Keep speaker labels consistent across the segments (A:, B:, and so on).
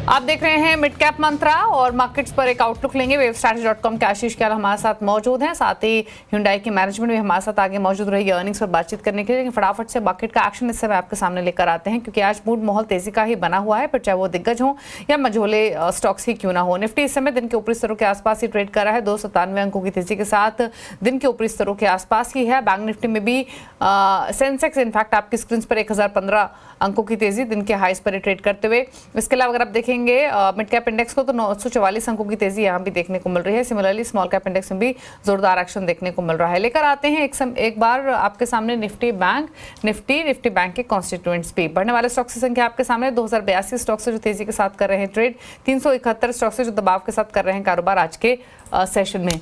A: आप देख रहे हैं मिड कैप मंत्रा और मार्केट्स पर एक आउटलुक लेंगे। वेवस्ट्रैटेजी.com के आशीष क्याल हमारे साथ मौजूद हैं, साथ ही Hyundai की मैनेजमेंट भी हमारे साथ आगे मौजूद रहेगी अर्निंग्स पर बातचीत करने के लिए। लेकिन फटाफट से मार्केट का एक्शन इस समय आपके सामने लेकर आते हैं, क्योंकि आज मूड माहौल तेजी का ही बना हुआ है, पर चाहे वो दिग्गज हो या मझोले स्टॉक्स ही क्यों ना हो। निफ्टी इस समय दिन के ऊपरी स्तरों के आसपास ही ट्रेड कर रहा है, 297 अंकों की तेजी के साथ दिन के ऊपरी स्तरों के आसपास ही है। बैंक निफ्टी में भी सेंसेक्स इनफैक्ट आपकी स्क्रीन पर 1015 अंकों की तेजी दिन के हाईस पर ट्रेड करते हुए। इसके अलावा अगर आप देखेंगे मिड कैप इंडेक्स को, तो 944 अंकों की तेजी यहां भी देखने को मिल रही है। सिमिलरली स्मॉल कैप इंडेक्स में भी जोरदार एक्शन देखने को मिल रहा है। लेकर आते हैं एक बार आपके सामने निफ्टी बैंक के कॉन्स्टिट्यूएंट्स भी। बढ़ने वाले स्टॉक्स की संख्या आपके सामने 2082 स्टॉक्स से जो तेजी के साथ कर रहे हैं ट्रेड, 371 स्टॉक्स से जो दबाव के साथ कर रहे हैं कारोबार आज के सेशन में।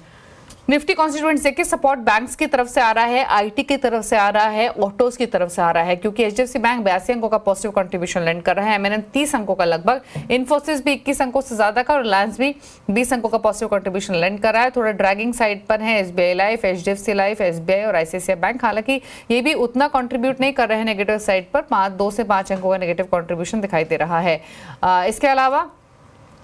A: निफ्टी कॉन्स्टिट्यूएंट्स देखिए, सपोर्ट बैंक्स की तरफ से आ रहा है, आईटी की तरफ से आ रहा है, ऑटोज की तरफ से आ रहा है, क्योंकि एचडीएफसी बैंक 82 अंकों का पॉजिटिव कंट्रीब्यूशन लैंड कर रहा है, एमएनएम 30 अंकों का लगभग, इन्फोसिस भी 21 अंकों से ज्यादा का और रिलायंस भी 20 अंकों का पॉजिटिव कंट्रीब्यूशन लैंड कर रहा है। थोड़ा ड्रैगिंग साइड पर है SBI life, HDFC life, SBI और आईसीआईसीआई बैंक। हालांकि ये भी उतना कंट्रीब्यूट नहीं कर रहे हैं नेगेटिव साइड पर, 2 से 5 अंकों का नेगेटिव कंट्रीब्यूशन दिखाई दे रहा है। इसके अलावा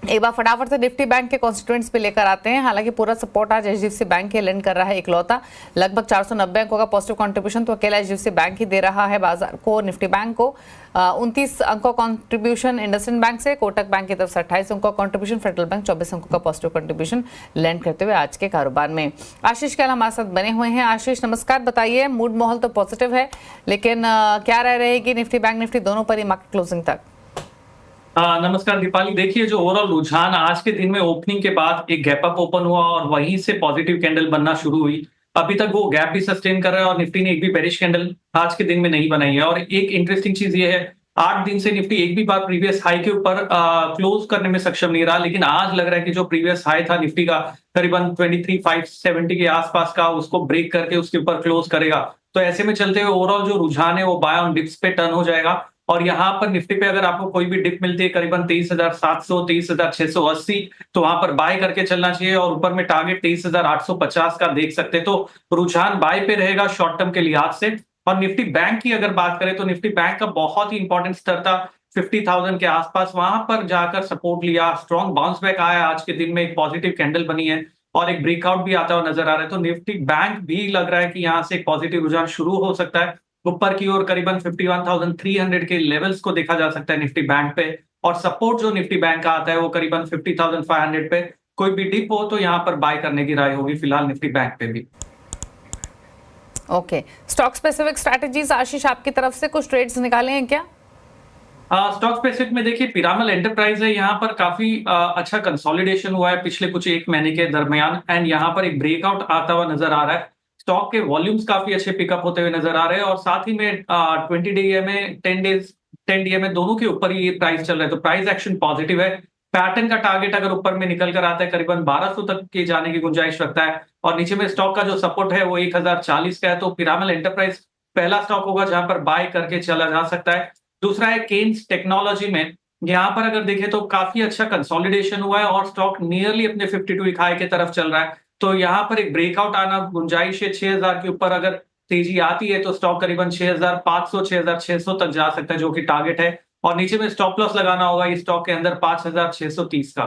A: एक बार फटाफट से निफ्टी बैंक के कॉन्स्टिट्यूएंट्स पे लेकर आते हैं। हालांकि पूरा सपोर्ट आज एचडीएफसी बैंक के लैंड कर रहा है इकलौता, लगभग 490 अंकों का पॉजिटिव कंट्रीब्यूशन तो अकेला एचडीएफसी बैंक ही दे रहा है बाजार को, निफ्टी बैंक को। 29 अंकों कंट्रीब्यूशन इंडसइंड बैंक से, कोटक बैंक की तरफ से 28 अंकों का कंट्रीब्यूशन, फेडरल बैंक 24 अंकों का पॉजिटिव कंट्रीब्यूशन लैंड करते हुए आज के कारोबार में। आशीष क्याल हमारे साथ बने हुए हैं। आशीष नमस्कार, बताइए, मूड माहौल तो पॉजिटिव है, लेकिन क्या राय रहेगी निफ्टी बैंक निफ्टी दोनों पर ही मार्केट क्लोजिंग तक?
B: नमस्कार दीपाली। देखिए, जो ओवरऑल रुझान आज के दिन में ओपनिंग के बाद एक गैप अप ओपन हुआ और वहीं से पॉजिटिव कैंडल बनना शुरू हुई। अभी तक वो गैप भी सस्टेन कर रहा है और निफ्टी ने एक भी बेरिश कैंडल आज के दिन में नहीं बनाई है। और एक इंटरेस्टिं चीज ये है, 8 दिन से निफ्टी एक भी बार प्रीवियस हाई के ऊपर क्लोज करने में सक्षम नहीं रहा, लेकिन आज लग रहा है कि जो प्रीवियस हाई था निफ्टी का करीबन 23,570 के आसपास का, उसको ब्रेक करके उसके ऊपर क्लोज करेगा। तो ऐसे में चलते हुए ओवरऑल जो रुझान है वो बाय ऑन डिप्स पे टर्न हो जाएगा। और यहाँ पर निफ्टी पे अगर आपको कोई भी डिप मिलती है करीबन 23,700 23,680, तो वहां पर बाय करके चलना चाहिए और ऊपर में टारगेट 23,850 का देख सकते हैं। तो रुझान बाय पे रहेगा शॉर्ट टर्म के लिहाज से। और निफ्टी बैंक की अगर बात करें तो निफ्टी बैंक का बहुत ही इंपॉर्टेंट स्तर था 50,000 के आसपास, वहां पर जाकर सपोर्ट लिया, स्ट्रॉन्ग बाउंस बैक आया। आज के दिन में एक पॉजिटिव कैंडल बनी है और एक ब्रेकआउट भी आता हुआ नजर आ रहा है। तो निफ्टी बैंक भी लग रहा है कि यहाँ से एक पॉजिटिव रुझान शुरू हो सकता है। ऊपर की ओर करीबन 51,300 के लेवल्स को देखा जा सकता है निफ्टी बैंक पे, और सपोर्ट जो निफ्टी बैंक का आता है वो करीबन 50,500 पे। कोई भी डिप हो तो यहाँ पर बाय करने की राय होगी फिलहाल निफ्टी बैंक पे भी।
A: ओके, स्टॉक स्पेसिफिक स्ट्रैटेजीज आशीष आपकी तरफ से कुछ ट्रेड्स निकाले हैं क्या?
B: स्टॉक स्पेसिफिक में देखिए, पिरामल एंटरप्राइज है, यहाँ पर काफी अच्छा कंसोलिडेशन हुआ है पिछले कुछ एक महीने के दरमियान, एंड यहाँ पर एक ब्रेकआउट आता हुआ नजर आ रहा है। स्टॉक के वॉल्यूम्स काफी अच्छे पिकअप होते हुए नजर आ रहे हैं और साथ ही में 20 डे में 10 डे में दोनों के ऊपर ही ये प्राइस चल रहा है, तो प्राइस एक्शन पॉजिटिव है। पैटर्न का टारगेट अगर ऊपर में निकल कर आता है करीबन 1200 तक के जाने की गुंजाइश रखता है, और नीचे में स्टॉक का जो सपोर्ट है वो 1040 का है। तो पिरामल एंटरप्राइज पहला स्टॉक होगा जहां पर बाय करके चला जा सकता है। दूसरा है केन्स टेक्नोलॉजी में, यहाँ पर अगर देखें तो काफी अच्छा कंसोलिडेशन हुआ है और स्टॉक नियरली अपने 52 वीक हाई की तरफ चल रहा है। तो यहाँ पर एक ब्रेकआउट आना गुंजाइश है, 6000 के ऊपर अगर तेजी आती है तो स्टॉक करीबन 6500 6600 तक जा सकता है, जो कि टारगेट है। और नीचे में स्टॉप लॉस लगाना होगा इस स्टॉक के अंदर 5630 का।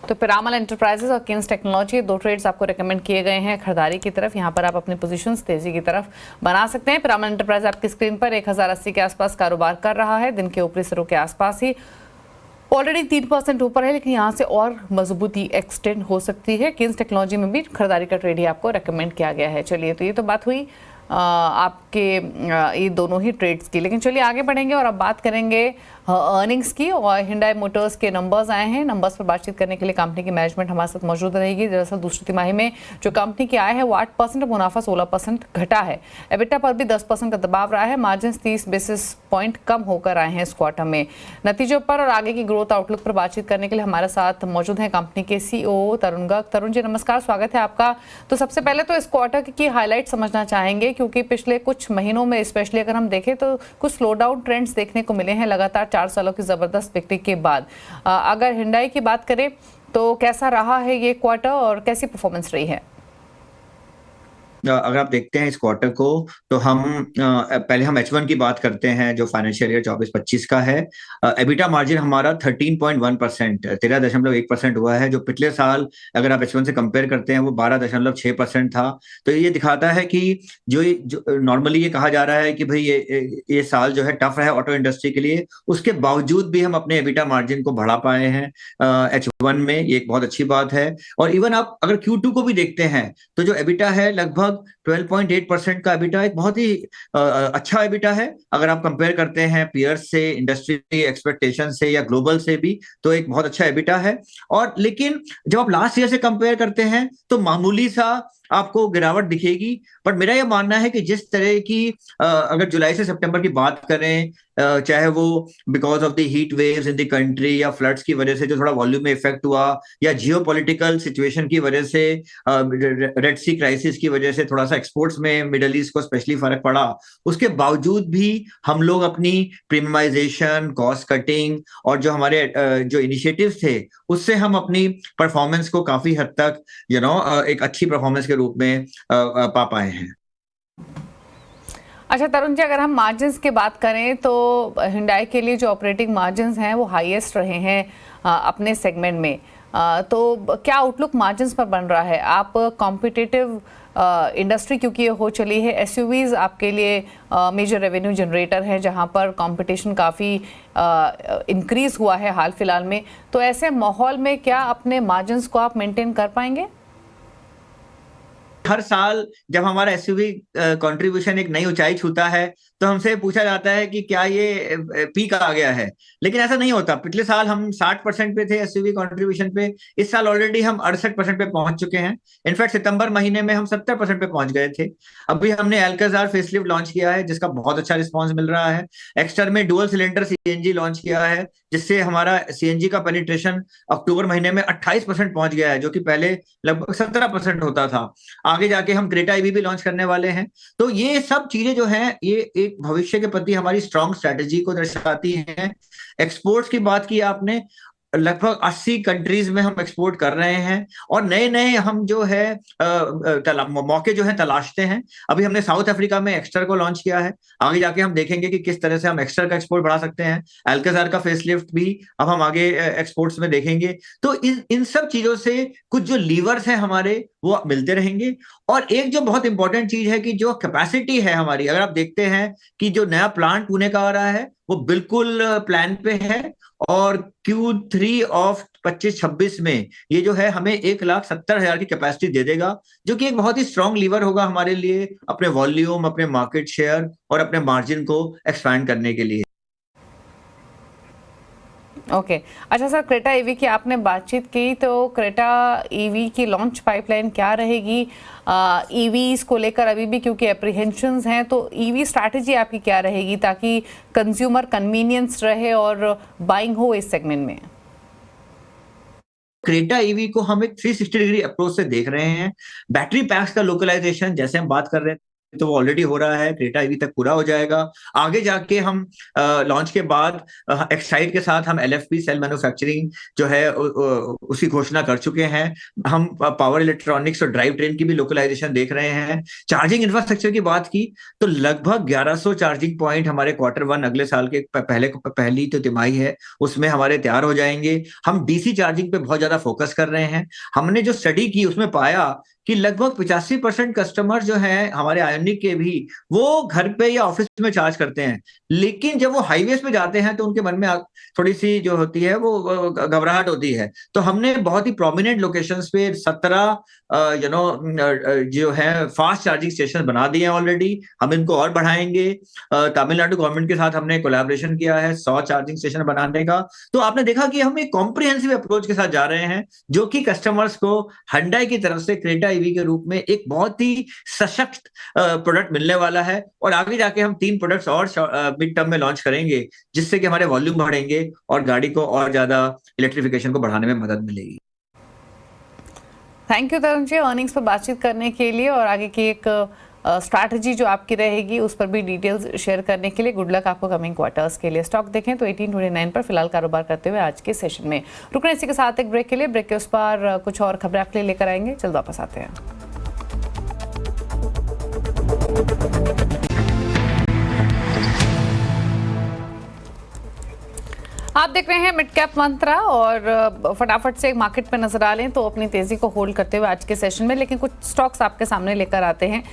A: तो पिरामल एंटरप्राइजेस और केन्स टेक्नोलॉजी, दो ट्रेड्स आपको रेकमेंड किए गए हैं खरीदारी की तरफ। यहाँ पर आप अपने पोजीशंस तेजी की तरफ बना सकते हैं। पिरामल एंटरप्राइज आपकी स्क्रीन पर 1080 के आसपास कारोबार कर रहा है, दिन के ऊपरी स्तरों के आसपास ही, ऑलरेडी 3% ऊपर है, लेकिन यहाँ से और मजबूती एक्सटेंड हो सकती है। केन्स टेक्नोलॉजी में भी खरीदारी का ट्रेड ही आपको रेकमेंड किया गया है। चलिए, तो ये तो बात हुई आपके ये दोनों ही ट्रेड्स की, लेकिन चलिए आगे बढ़ेंगे और अब बात करेंगे अर्निंग्स की। और Hyundai मोटर्स के नंबर्स आए हैं, नंबर्स पर बातचीत करने के लिए कंपनी की मैनेजमेंट हमारे साथ मौजूद रहेगी। दरअसल दूसरी तिमाही में जो कंपनी की आय है वो 8% और मुनाफा 16% घटा है। एबिटा पर भी 10% का दबाव रहा है, मार्जिन 30 बेसिस पॉइंट कम होकर आए हैं इस क्वार्टर में। नतीजों पर और आगे की ग्रोथ आउटलुक पर बातचीत करने के लिए हमारे साथ मौजूद हैं कंपनी के सीईओ तरुण गर्ग। तरुण जी नमस्कार, स्वागत है आपका। तो सबसे पहले तो इस क्वार्टर की हाईलाइट समझना चाहेंगे, क्योंकि पिछले कुछ महीनों में स्पेशली अगर हम देखें तो कुछ स्लो डाउन ट्रेंड्स देखने को मिले हैं लगातार 4 सालों की जबरदस्त बिक्री के बाद। अगर Hyundai की बात करें तो कैसा रहा है ये क्वार्टर और कैसी परफॉर्मेंस रही है?
C: अगर आप देखते हैं इस क्वार्टर को, तो हम पहले हम H1 की बात करते हैं जो फाइनेंशियल ईयर 24-25 का है। एबिटा मार्जिन हमारा 13.1%, 13.1% हुआ है, जो पिछले साल अगर आप H1 से कंपेयर करते हैं वो 12.6% था। तो ये दिखाता है कि जो नॉर्मली ये कहा जा रहा है कि भाई ये साल जो है टफ है ऑटो इंडस्ट्री के लिए, उसके बावजूद भी हम अपने एबिटा मार्जिन को बढ़ा पाए हैं H1 में। ये एक बहुत अच्छी बात है। और इवन आप अगर Q2 को भी देखते हैं तो जो एबिटा है लगभग 12.8% का एबिटा, एक बहुत ही अच्छा एबिटा है। अगर आप कंपेयर करते हैं पीयर्स से, इंडस्ट्री एक्सपेक्टेशन से या ग्लोबल से भी, तो एक बहुत अच्छा एबिटा है। और लेकिन जब आप लास्ट ईयर से कंपेयर करते हैं तो मामूली सा आपको गिरावट दिखेगी। पर मेरा यह मानना है कि जिस तरह की अगर जुलाई से सितंबर की बात करें, चाहे वो because of the heat waves in the country या फ्लड्स की वजह से जो थोड़ा वॉल्यूम में इफेक्ट हुआ, या जियोपॉलिटिकल सिचुएशन की वजह से, रेड सी क्राइसिस की वजह से थोड़ा सा एक्सपोर्ट्स में मिडल ईस्ट को स्पेशली फर्क पड़ा, उसके बावजूद भी हम लोग अपनी प्रीमियमाइजेशन, कॉस्ट कटिंग और जो हमारे जो इनिशिएटिव्स थे उससे हम अपनी परफॉर्मेंस को काफी हद तक एक अच्छी परफॉर्मेंस के रूप में पा पाए हैं।
A: अच्छा तरुण जी, अगर हम मार्जिन्स की बात करें तो Hyundai के लिए जो ऑपरेटिंग मार्जिन्स हैं वो हाईएस्ट रहे हैं अपने सेगमेंट में। तो क्या आउटलुक मार्जिन्स पर बन रहा है? आप कॉम्पिटिटिव इंडस्ट्री क्योंकि ये हो चली है, एसयूवीज आपके लिए मेजर रेवेन्यू जनरेटर है जहां पर कंपटीशन काफ़ी इंक्रीज हुआ है हाल फिलहाल में, तो ऐसे माहौल में क्या अपने मार्जिन्स को आप मेंटेन कर पाएंगे?
C: हर साल जब हमारा एसयूवी कंट्रीब्यूशन एक नई ऊंचाई छूता है तो हमसे पूछा जाता है कि क्या ये पीक आ गया है, लेकिन ऐसा नहीं होता। पिछले साल हम 60% पे थे एसयूवी कंट्रीब्यूशन पे, इस साल ऑलरेडी हम 68% पे पहुंच चुके हैं। इनफैक्ट सितंबर महीने में हम 70% पे पहुंच गए थे। अभी हमने एल्काजार फेसलिफ्ट लॉन्च किया है जिसका बहुत अच्छा रिस्पॉन्स मिल रहा है। एक्स्टर में डुअल सिलेंडर सीएनजी लॉन्च किया है जिससे हमारा सीएनजी का पेनिट्रेशन अक्टूबर महीने में 28% पहुंच गया है, जो कि पहले लगभग 17% होता था। आगे जाके हम क्रेटा ईवी भी लॉन्च करने वाले हैं। तो ये सब चीजें जो हैं ये एक भविष्य के प्रति हमारी स्ट्रॉन्ग स्ट्रेटेजी को दर्शाती हैं। एक्सपोर्ट्स की बात की आपने, लगभग 80 कंट्रीज में हम एक्सपोर्ट कर रहे हैं और नए नए हम जो है मौके जो है तलाशते हैं। अभी हमने साउथ अफ्रीका में एक्स्टर को लॉन्च किया है, आगे जाके हम देखेंगे कि किस तरह से हम एक्स्टर का एक्सपोर्ट बढ़ा सकते हैं। एल्काजार का फेसलिफ्ट भी अब हम आगे एक्सपोर्ट्स में देखेंगे। तो इन सब चीजों से कुछ जो लीवर्स हैं हमारे वो मिलते रहेंगे। और एक जो बहुत इंपॉर्टेंट चीज है कि जो कैपेसिटी है हमारी, अगर आप देखते हैं कि जो नया प्लांट पुणे का आ रहा है वो बिल्कुल प्लान पे है और Q3 ऑफ 25-26 में ये जो है हमें 1,70,000 की कैपेसिटी दे देगा, जो कि एक बहुत ही स्ट्रांग लीवर होगा हमारे लिए अपने वॉल्यूम, अपने मार्केट शेयर और अपने मार्जिन को एक्सपैंड करने के लिए।
A: ओके अच्छा सर, क्रेटा ईवी की आपने बातचीत की, तो क्रेटा ईवी की लॉन्च पाइपलाइन क्या रहेगी ईवीज को लेकर अभी भी, क्योंकि एप्रीहेंशंस हैं, तो ईवी स्ट्रैटेजी आपकी क्या रहेगी ताकि कंज्यूमर कन्वीनियंस रहे और बाइंग हो इस सेगमेंट में?
C: क्रेटा ईवी को हम एक 360 डिग्री अप्रोच से देख रहे हैं। बैटरी पैक्स का लोकलाइजेशन जैसे हम बात कर रहे हैं तो वो ऑलरेडी हो रहा है, क्रेटा ईवी तक पूरा हो जाएगा। आगे जाके हम लॉन्च के बाद एक्साइड के साथ हम एलएफपी सेल मैन्युफैक्चरिंग जो है उसकी घोषणा कर चुके हैं। हम पावर इलेक्ट्रॉनिक्स और ड्राइव ट्रेन की भी लोकलाइजेशन देख रहे हैं। चार्जिंग इंफ्रास्ट्रक्चर की बात की तो लगभग 1100 चार्जिंग पॉइंट हमारे Q1 अगले साल के पहली तो तिमाही है उसमें हमारे तैयार हो जाएंगे। हम डीसी चार्जिंग पे बहुत ज्यादा फोकस कर रहे हैं। हमने जो स्टडी की उसमें पाया कि लगभग 85% कस्टमर जो हैं हमारे आयोनिक के भी वो घर पे या ऑफिस में चार्ज करते हैं, लेकिन जब वो हाईवेज पे जाते हैं तो उनके मन में थोड़ी सी जो होती है वो घबराहट होती है। तो हमने बहुत ही प्रोमिनेंट लोकेशंस पे 17 जो है फास्ट चार्जिंग स्टेशन बना दिए हैं ऑलरेडी। हम इनको और बढ़ाएंगे। तमिलनाडु गवर्नमेंट के साथ हमने कोलैबोरेशन किया है 100 चार्जिंग स्टेशन बनाने का। तो आपने देखा कि हम एक कॉम्प्रिहेंसिव अप्रोच के साथ जा रहे हैं जो कि कस्टमर्स को Hyundai की तरफ से क्रेटा ईवी के रूप में एक बहुत ही सशक्त प्रोडक्ट मिलने वाला है। और आगे जाके हम 3 प्रोडक्ट्स और मिड टर्म में लॉन्च करेंगे जिससे कि हमारे वॉल्यूम बढ़ेंगे और गाड़ी को और ज्यादा इलेक्ट्रिफिकेशन को बढ़ाने में मदद मिलेगी।
A: Thank you Tarun ji earnings पर बातचीत करने के लिए और आगे की एक स्ट्रैटेजी जो आपकी रहेगी उस पर भी डिटेल्स शेयर करने के लिए। गुड लक आपको कमिंग क्वार्टर्स के लिए। स्टॉक देखें तो 1829 पर फिलहाल कारोबार करते हुए आज के सेशन में रुकने इसी के साथ एक ब्रेक के लिए। ब्रेक के उस पर कुछ और खबरें आपके लिए लेकर आएंगे, जल्द वापस आते हैं। आप देख रहे हैं मिड कैप मंत्रा और फटाफट से मार्केट पे नजर डालें तो अपनी तेजी को होल्ड करते हुए आज के सेशन में, लेकिन कुछ स्टॉक्स आपके सामने लेकर आते हैं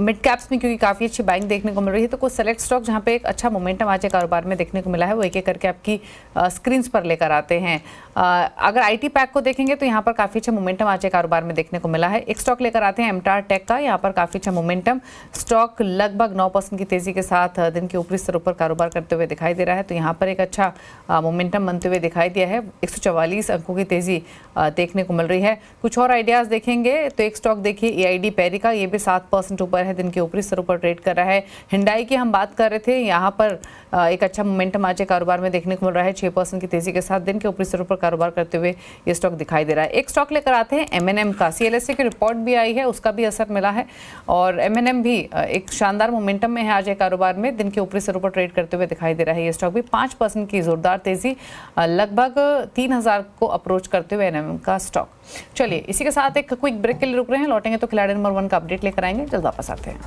A: मिड कैप्स में, क्योंकि काफी अच्छी बाइंग देखने को मिल रही है। तो कुछ सेलेक्ट स्टॉक जहां पे एक अच्छा मोमेंटम आज के कारोबार में देखने को मिला है वो एक एक करके आपकी स्क्रीन पर लेकर आते हैं। अगर आईटी पैक को देखेंगे तो यहाँ पर काफी अच्छा मोमेंटम आज के कारोबार में देखने को मिला है। एक स्टॉक लेकर आते हैं एमटार टेक का, यहाँ पर काफी अच्छा मोमेंटम, स्टॉक लगभग 9% की तेजी के साथ दिन के ऊपरी स्तरों पर कारोबार करते हुए दिखाई दे रहा है। तो यहाँ पर एक अच्छा मोमेंटम बनते हुए दिखाई दिया है। 144 अंकों की तेजी देखने को मिल रही है। कुछ और आइडियाज देखेंगे तो एक स्टॉक देखिए एआईडी पैरी का, ये भी 7% ऊपर है, दिन के ऊपरी स्तरों पर ट्रेड कर रहा है। हिंडाई की हम बात कर रहे थे, यहाँ पर एक अच्छा मोमेंटम आज के कारोबार में देखने को मिल रहा है। 6% की तेजी के साथ दिन के ऊपरी स्तरों पर कारोबार करते हुए ये स्टॉक दिखाई दे रहा है। एक स्टॉक लेकर आते हैं एमएनएम का, सीएलएसए की रिपोर्ट भी आई है, उसका भी असर मिला है और एमएनएम भी एक शानदार मोमेंटम में है आज के कारोबार में, दिन के ऊपरी स्तरों पर ट्रेड करते हुए दिखाई दे रहा है। ये स्टॉक भी 5% की जोरदार तेजी, लगभग 3000 को अप्रोच करते हुए एमएनएम का स्टॉक। चलिए इसी के साथ एक क्विक ब्रेक के लिए रुक रहे हैं, लौटेंगे तो खिलाड़ी नंबर 1 का अपडेट लेकर आएंगे, जल्द वापस आते हैं।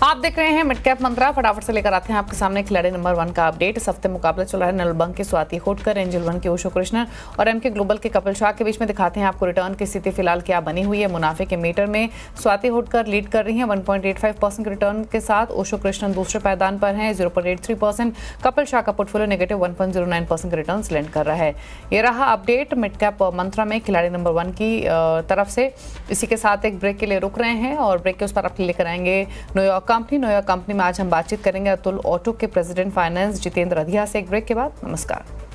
A: आप देख रहे हैं मिड कैप मंत्रा, फटाफट से लेकर आते हैं आपके सामने खिलाड़ी नंबर 1 का अपडेट। इस हफ्ते मुकाबला चल रहा है नर्मल बंक के स्वाति होटकर, एंजल वन के ओशो कृष्णन और एमके ग्लोबल के कपिल शाह के बीच में। दिखाते हैं आपको रिटर्न की स्थिति फिलहाल क्या बनी हुई है। मुनाफे के मीटर में स्वाति होटकर लीड कर रही हैं 1.85% के रिटर्न के साथ, ओशो कृष्णन दूसरे पायदान पर हैं 0.83%, कपिल शाह का पोर्टफोलियो नेगेटिव 1.09% के रिटर्न लैंड कर रहा है। ये रहा अपडेट मिड कैप मंत्रा में खिलाड़ी नंबर 1 की तरफ से। इसी के साथ एक ब्रेक के लिए रुक रहे हैं और ब्रेक के उस पर आप लेकर आएंगे न्यूयॉर्क कंपनी में आज हम बातचीत करेंगे अतुल ऑटो के प्रेसिडेंट फाइनेंस जितेंद्र अधिया से एक ब्रेक के बाद। नमस्कार।